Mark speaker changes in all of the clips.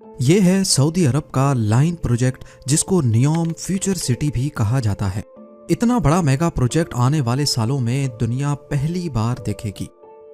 Speaker 1: ये है सऊदी अरब का लाइन प्रोजेक्ट, जिसको नियोम फ्यूचर सिटी भी कहा जाता है। इतना बड़ा मेगा प्रोजेक्ट आने वाले सालों में दुनिया पहली बार देखेगी।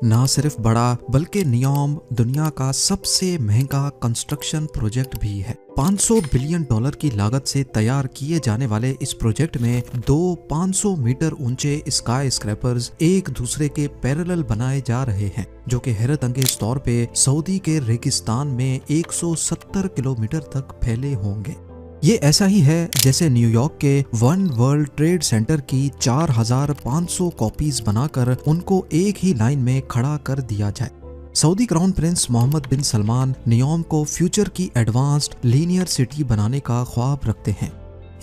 Speaker 1: ना सिर्फ बड़ा, बल्कि नियोम दुनिया का सबसे महंगा कंस्ट्रक्शन प्रोजेक्ट भी है। $500 बिलियन की लागत से तैयार किए जाने वाले इस प्रोजेक्ट में दो 500 मीटर ऊंचे स्काई स्क्रैपर्स एक दूसरे के पैरेलल बनाए जा रहे हैं, जो कि हैरत अंगेज तौर पे सऊदी के रेगिस्तान में 170 किलोमीटर तक फैले होंगे। ये ऐसा ही है जैसे न्यूयॉर्क के वन वर्ल्ड ट्रेड सेंटर की 4500 कॉपीज बनाकर उनको एक ही लाइन में खड़ा कर दिया जाए। सऊदी क्राउन प्रिंस मोहम्मद बिन सलमान नियोम को फ्यूचर की एडवांस्ड लीनियर सिटी बनाने का ख्वाब रखते हैं।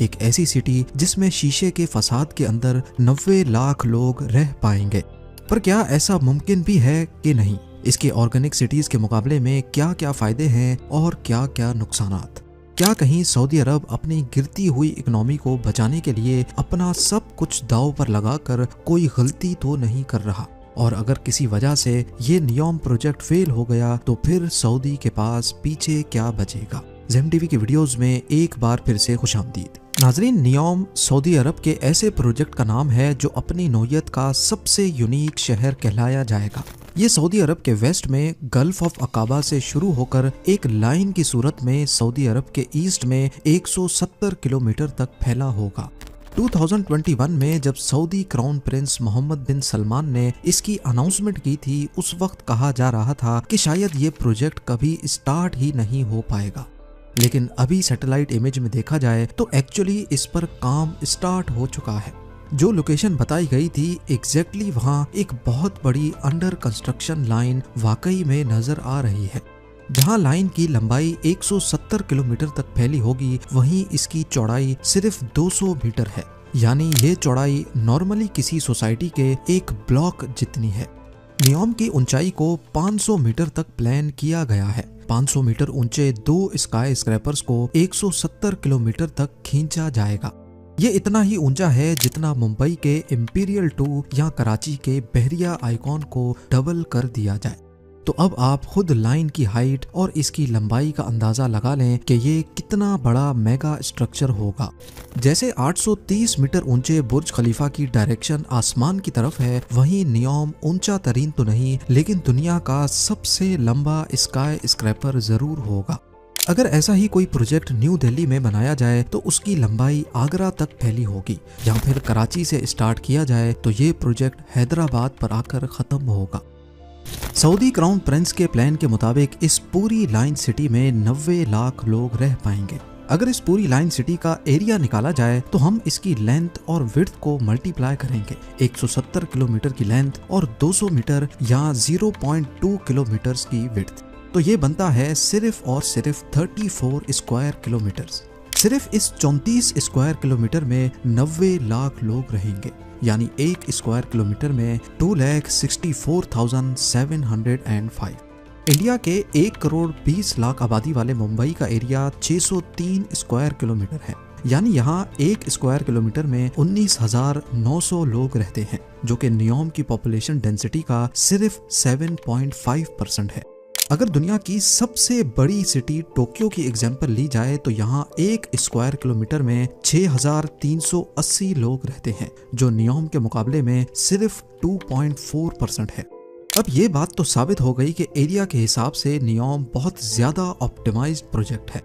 Speaker 1: एक ऐसी सिटी जिसमें शीशे के फसाद के अंदर 90 लाख लोग रह पाएंगे। पर क्या ऐसा मुमकिन भी है कि नहीं? इसके ऑर्गेनिक सिटीज के मुकाबले में क्या क्या फायदे हैं और क्या क्या नुकसानात? क्या कहीं सऊदी अरब अपनी गिरती हुई इकोनॉमी को बचाने के लिए अपना सब कुछ दांव पर लगाकर कोई गलती तो नहीं कर रहा? और अगर किसी वजह से ये नियोम प्रोजेक्ट फेल हो गया तो फिर सऊदी के पास पीछे क्या बचेगा? ज़ेम टीवी की वीडियोस में एक बार फिर से खुशामदीद। नाजरीन, नियोम सऊदी अरब के ऐसे प्रोजेक्ट का नाम है जो अपनी नौयत का सबसे यूनिक शहर कहलाया जाएगा। ये सऊदी अरब के वेस्ट में गल्फ ऑफ अकाबा से शुरू होकर एक लाइन की सूरत में सऊदी अरब के ईस्ट में 170 किलोमीटर तक फैला होगा। 2021 में जब सऊदी क्राउन प्रिंस मोहम्मद बिन सलमान ने इसकी अनाउंसमेंट की थी, उस वक्त कहा जा रहा था कि शायद ये प्रोजेक्ट कभी स्टार्ट ही नहीं हो पाएगा। लेकिन अभी सैटेलाइट इमेज में देखा जाए तो एक्चुअली इस पर काम स्टार्ट हो चुका है। जो लोकेशन बताई गई थी एग्जैक्टली वहाँ एक बहुत बड़ी अंडर कंस्ट्रक्शन लाइन वाकई में नजर आ रही है। जहाँ लाइन की लंबाई 170 किलोमीटर तक फैली होगी, वहीं इसकी चौड़ाई सिर्फ 200 मीटर है। यानी ये चौड़ाई नॉर्मली किसी सोसाइटी के एक ब्लॉक जितनी है। नियोम की ऊंचाई को 500 मीटर तक प्लान किया गया है। 500 मीटर ऊंचे दो स्काई स्क्रैपर्स को 170 किलोमीटर तक खींचा जाएगा। ये इतना ही ऊंचा है जितना मुंबई के इंपीरियल 2 या कराची के बहरिया आइकॉन को डबल कर दिया जाए। तो अब आप खुद लाइन की हाइट और इसकी लंबाई का अंदाजा लगा लें कि ये कितना बड़ा मेगा स्ट्रक्चर होगा। जैसे 830 मीटर ऊंचे बुर्ज खलीफा की डायरेक्शन आसमान की तरफ है, वहीं नियोम ऊंचा तरीन तो नहीं, लेकिन दुनिया का सबसे लंबा स्काई स्क्रैपर जरूर होगा। अगर ऐसा ही कोई प्रोजेक्ट न्यू दिल्ली में बनाया जाए तो उसकी लंबाई आगरा तक फैली होगी, या फिर कराची से स्टार्ट किया जाए तो ये प्रोजेक्ट हैदराबाद पर आकर खत्म होगा। सऊदी क्राउन प्रिंस के प्लान के मुताबिक इस पूरी लाइन सिटी में 90 लाख लोग रह पाएंगे। अगर इस पूरी लाइन सिटी का एरिया निकाला जाए तो हम इसकी लेंथ और विड्थ को मल्टीप्लाई करेंगे। 170 किलोमीटर की लेंथ और 200 मीटर या 0.2 किलोमीटर की विड्थ, तो ये बनता है सिर्फ और सिर्फ 34 स्क्वायर किलोमीटर्स। सिर्फ इस 34 स्क्वायर किलोमीटर में 90 लाख लोग रहेंगे। यानी एक स्क्वायर किलोमीटर में 2,64,705। इंडिया के 1 करोड़ 20 लाख आबादी वाले मुंबई का एरिया 603 स्क्वायर किलोमीटर है। यानी यहाँ एक स्क्वायर किलोमीटर में 19,900 लोग रहते हैं, जो कि नियोम की पॉपुलेशन डेंसिटी का सिर्फ 7.5% है। अगर दुनिया की सबसे बड़ी सिटी टोक्यो की एग्जाम्पल ली जाए तो यहाँ एक स्क्वायर किलोमीटर में 6,380 लोग रहते हैं, जो नियोम के मुकाबले में सिर्फ 2.4% है। अब ये बात तो साबित हो गई कि एरिया के हिसाब से नियोम बहुत ज्यादा ऑप्टिमाइज्ड प्रोजेक्ट है,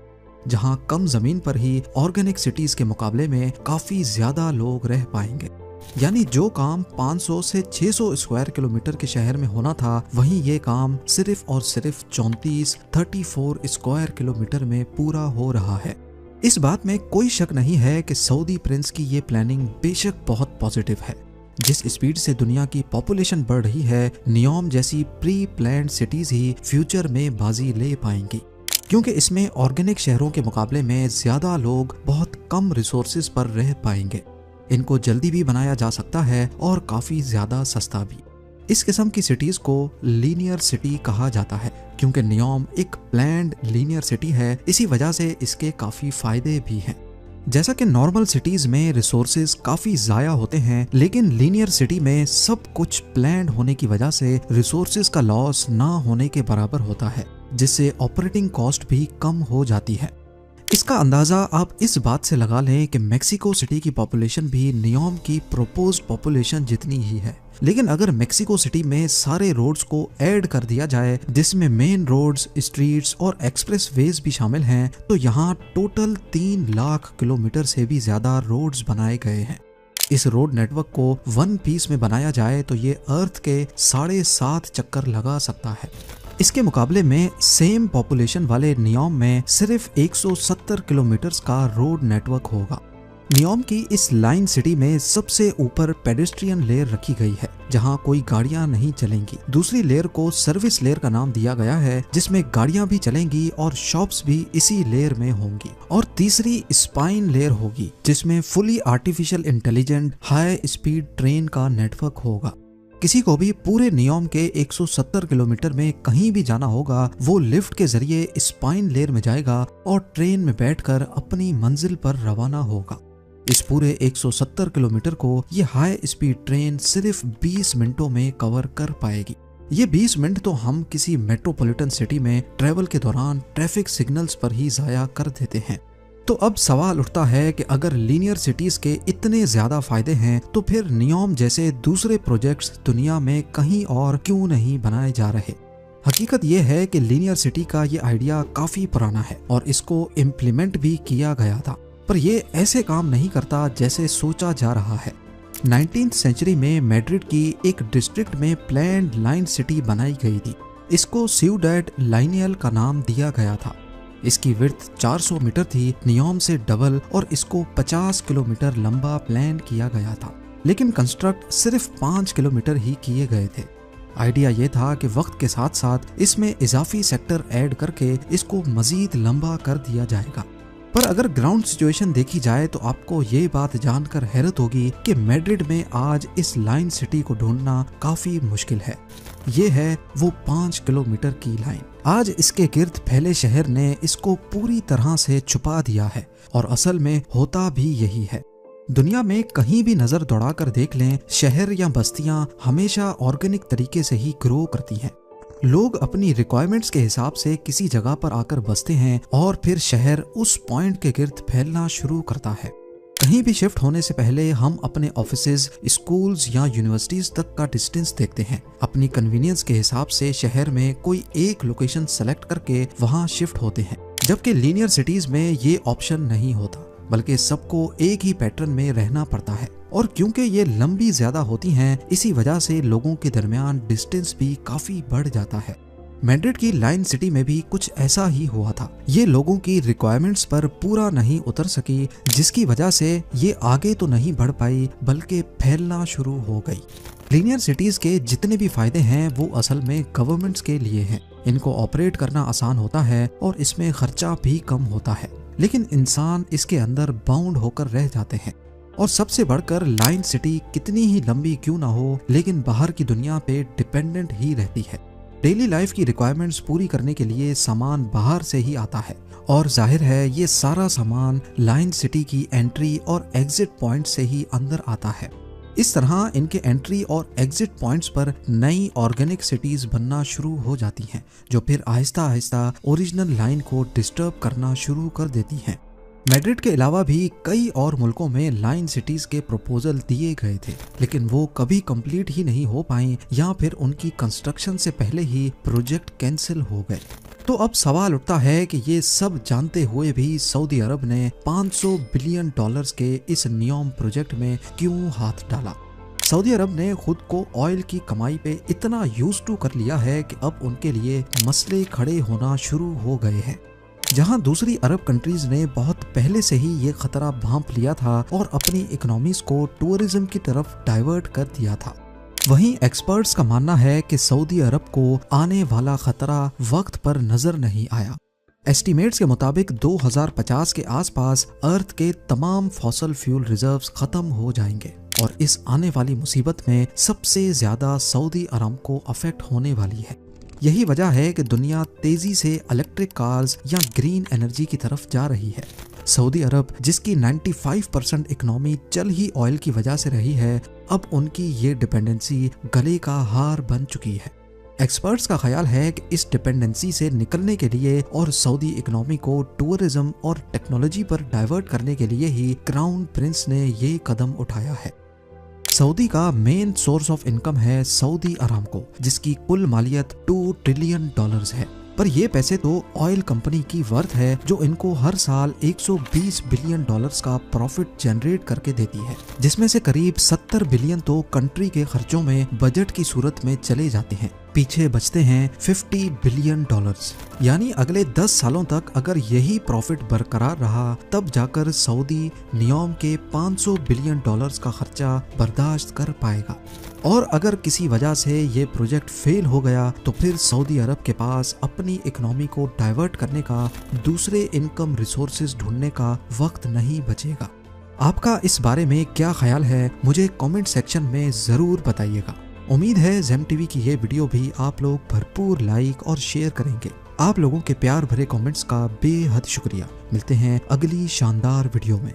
Speaker 1: जहाँ कम जमीन पर ही ऑर्गेनिक सिटीज के मुकाबले में काफी ज्यादा लोग रह पाएंगे। यानी जो काम 500 से 600 स्क्वायर किलोमीटर के शहर में होना था, वहीं ये काम सिर्फ और सिर्फ 34 स्क्वायर किलोमीटर में पूरा हो रहा है। इस बात में कोई शक नहीं है कि सऊदी प्रिंस की ये प्लानिंग बेशक बहुत पॉजिटिव है। जिस स्पीड से दुनिया की पॉपुलेशन बढ़ रही है, नियोम जैसी प्री प्लान्ड सिटीज ही फ्यूचर में बाजी ले पाएंगी, क्योंकि इसमें ऑर्गेनिक शहरों के मुकाबले में ज्यादा लोग बहुत कम रिसोर्सेज पर रह पाएंगे। इनको जल्दी भी बनाया जा सकता है और काफी ज्यादा सस्ता भी। इस किस्म की सिटीज को लीनियर सिटी कहा जाता है, क्योंकि नियोम एक प्लान्ड लीनियर सिटी है। इसी वजह से इसके काफी फायदे भी हैं। जैसा कि नॉर्मल सिटीज में रिसोर्सेज काफी जाया होते हैं, लेकिन लीनियर सिटी में सब कुछ प्लान्ड होने की वजह से रिसोर्सेज का लॉस ना होने के बराबर होता है। जिससे ऑपरेटिंग कॉस्ट भी कम हो जाती है। इसका अंदाजा आप इस बात से लगा लें कि मेक्सिको सिटी की पॉपुलेशन भी नियोम की प्रोपोज्ड पॉपुलेशन जितनी ही है। लेकिन अगर मेक्सिको सिटी में सारे रोड्स को ऐड कर दिया जाए, जिसमें मेन रोड्स, स्ट्रीट्स और एक्सप्रेस वेज भी शामिल हैं, तो यहाँ टोटल 3 लाख किलोमीटर से भी ज्यादा रोड्स बनाए गए हैं। इस रोड नेटवर्क को वन पीस में बनाया जाए तो ये अर्थ के 7.5 चक्कर लगा सकता है। इसके मुकाबले में सेम पॉपुलेशन वाले नियोम में सिर्फ 170 किलोमीटर का रोड नेटवर्क होगा। नियोम की इस लाइन सिटी में सबसे ऊपर पेडेस्ट्रियन लेयर रखी गई है, जहां कोई गाड़ियां नहीं चलेंगी। दूसरी लेयर को सर्विस लेयर का नाम दिया गया है, जिसमें गाड़ियां भी चलेंगी और शॉप्स भी इसी लेयर में होंगी। और तीसरी स्पाइन लेयर होगी, जिसमें fully artificial intelligent high speed train का नेटवर्क होगा। किसी को भी पूरे नियोम के 170 किलोमीटर में कहीं भी जाना होगा, वो लिफ्ट के जरिए स्पाइन लेयर में जाएगा और ट्रेन में बैठकर अपनी मंजिल पर रवाना होगा। इस पूरे 170 किलोमीटर को ये हाई स्पीड ट्रेन सिर्फ 20 मिनटों में कवर कर पाएगी। ये 20 मिनट तो हम किसी मेट्रोपॉलिटन सिटी में ट्रेवल के दौरान ट्रैफिक सिग्नल्स पर ही जाया कर देते हैं। तो अब सवाल उठता है कि अगर लीनियर सिटीज के इतने ज्यादा फायदे हैं, तो फिर नियोम जैसे दूसरे प्रोजेक्ट्स दुनिया में कहीं और क्यों नहीं बनाए जा रहे। हकीकत यह है कि लीनियर सिटी का ये आइडिया काफी पुराना है और इसको इम्प्लीमेंट भी किया गया था, पर यह ऐसे काम नहीं करता जैसे सोचा जा रहा है। 19th सेंचुरी में मैड्रिड की एक डिस्ट्रिक्ट में प्लैन्ड लाइन सिटी बनाई गई थी। इसको सिउडेड लाइनियल का नाम दिया गया था। इसकी विड्थ 400 मीटर थी, नियोम से डबल, और इसको 50 किलोमीटर लंबा प्लान किया गया था। लेकिन कंस्ट्रक्ट सिर्फ 5 किलोमीटर ही किए गए थे। आइडिया ये था कि वक्त के साथ साथ इसमें इजाफी सेक्टर ऐड करके इसको मजीद लंबा कर दिया जाएगा। पर अगर ग्राउंड सिचुएशन देखी जाए तो आपको ये बात जानकर हैरत होगी कि मैड्रिड में आज इस लाइन सिटी को ढूंढना काफी मुश्किल है। ये है वो 5 किलोमीटर की लाइन। आज इसके गिर्द फैले शहर ने इसको पूरी तरह से छुपा दिया है और असल में होता भी यही है। दुनिया में कहीं भी नजर दौड़ाकर देख लें, शहर या बस्तियां हमेशा ऑर्गेनिक तरीके से ही ग्रो करती हैं। लोग अपनी रिक्वायरमेंट्स के हिसाब से किसी जगह पर आकर बसते हैं और फिर शहर उस पॉइंट के गिर्द फैलना शुरू करता है। कहीं भी शिफ्ट होने से पहले हम अपने ऑफिसेज, स्कूल्स या यूनिवर्सिटीज तक का डिस्टेंस देखते हैं। अपनी कन्वीनियंस के हिसाब से शहर में कोई एक लोकेशन सेलेक्ट करके वहां शिफ्ट होते हैं, जबकि लीनियर सिटीज में ये ऑप्शन नहीं होता, बल्कि सबको एक ही पैटर्न में रहना पड़ता है। और क्योंकि ये लंबी ज्यादा होती हैं, इसी वजह से लोगों के दरमियान डिस्टेंस भी काफी बढ़ जाता है। मैड्रिड की लाइन सिटी में भी कुछ ऐसा ही हुआ था। ये लोगों की रिक्वायरमेंट्स पर पूरा नहीं उतर सकी, जिसकी वजह से ये आगे तो नहीं बढ़ पाई बल्कि फैलना शुरू हो गई। लीनियर सिटीज के जितने भी फायदे हैं वो असल में गवर्नमेंट्स के लिए हैं। इनको ऑपरेट करना आसान होता है और इसमें खर्चा भी कम होता है, लेकिन इंसान इसके अंदर बाउंड होकर रह जाते हैं। और सबसे बढ़कर लाइन सिटी कितनी ही लंबी क्यों ना हो, लेकिन बाहर की दुनिया पे डिपेंडेंट ही रहती है। डेली लाइफ की रिक्वायरमेंट्स पूरी करने के लिए सामान बाहर से ही आता है और जाहिर है ये सारा सामान लाइन सिटी की एंट्री और एग्जिट पॉइंट से ही अंदर आता है। इस तरह इनके एंट्री और एग्जिट पॉइंट्स पर नई ऑर्गेनिक सिटीज बनना शुरू हो जाती हैं, जो फिर आहिस्ता आहिस्ता ओरिजिनल लाइन को डिस्टर्ब करना शुरू कर देती हैं। मैड्रिड के अलावा भी कई और मुल्कों में लाइन सिटीज के प्रपोजल दिए गए थे, लेकिन वो कभी कंप्लीट ही नहीं हो पाए या फिर उनकी कंस्ट्रक्शन से पहले ही प्रोजेक्ट कैंसिल हो गए। तो अब सवाल उठता है कि ये सब जानते हुए भी सऊदी अरब ने $500 बिलियन के इस नियोम प्रोजेक्ट में क्यों हाथ डाला। सऊदी अरब ने खुद को ऑयल की कमाई पे इतना यूज टू कर लिया है कि अब उनके लिए मसले खड़े होना शुरू हो गए हैं। जहां दूसरी अरब कंट्रीज ने बहुत पहले से ही ये खतरा भांप लिया था और अपनी इकोनॉमीज को टूरिज्म की तरफ डाइवर्ट कर दिया था, वहीं एक्सपर्ट्स का मानना है कि सऊदी अरब को आने वाला खतरा वक्त पर नजर नहीं आया। एस्टीमेट्स के मुताबिक 2050 के आसपास अर्थ के तमाम फॉसल फ्यूल रिजर्व्स खत्म हो जाएंगे और इस आने वाली मुसीबत में सबसे ज्यादा सऊदी अरब को अफेक्ट होने वाली है। यही वजह है कि दुनिया तेजी से इलेक्ट्रिक कार्स या ग्रीन एनर्जी की तरफ जा रही है। सऊदी अरब, जिसकी 95% इकोनॉमी चल ही ऑयल की वजह से रही है, अब उनकी ये डिपेंडेंसी गले का हार बन चुकी है। एक्सपर्ट्स का ख्याल है कि इस डिपेंडेंसी से निकलने के लिए और सऊदी इकोनॉमी को टूरिज्म और टेक्नोलॉजी पर डाइवर्ट करने के लिए ही क्राउन प्रिंस ने ये कदम उठाया है। सऊदी का मेन सोर्स ऑफ इनकम है सऊदी अरामको, जिसकी कुल मालियत $2 ट्रिलियन है। पर ये पैसे तो ऑयल कंपनी की वर्थ है, जो इनको हर साल $120 बिलियन का प्रॉफिट जनरेट करके देती है, जिसमें से करीब 70 बिलियन तो कंट्री के खर्चों में बजट की सूरत में चले जाते हैं। पीछे बचते हैं $50 बिलियन। यानी अगले 10 सालों तक अगर यही प्रॉफिट बरकरार रहा, तब जाकर सऊदी नियोम के $500 बिलियन का खर्चा बर्दाश्त कर पाएगा। और अगर किसी वजह से ये प्रोजेक्ट फेल हो गया, तो फिर सऊदी अरब के पास अपनी इकोनॉमी को डाइवर्ट करने का, दूसरे इनकम रिसोर्सेज ढूंढने का वक्त नहीं बचेगा। आपका इस बारे में क्या ख्याल है, मुझे कमेंट सेक्शन में ज़रूर बताइएगा। उम्मीद है ज़ेम टीवी की ये वीडियो भी आप लोग भरपूर लाइक और शेयर करेंगे। आप लोगों के प्यार भरे कमेंट्स का बेहद शुक्रिया। मिलते हैं अगली शानदार वीडियो में।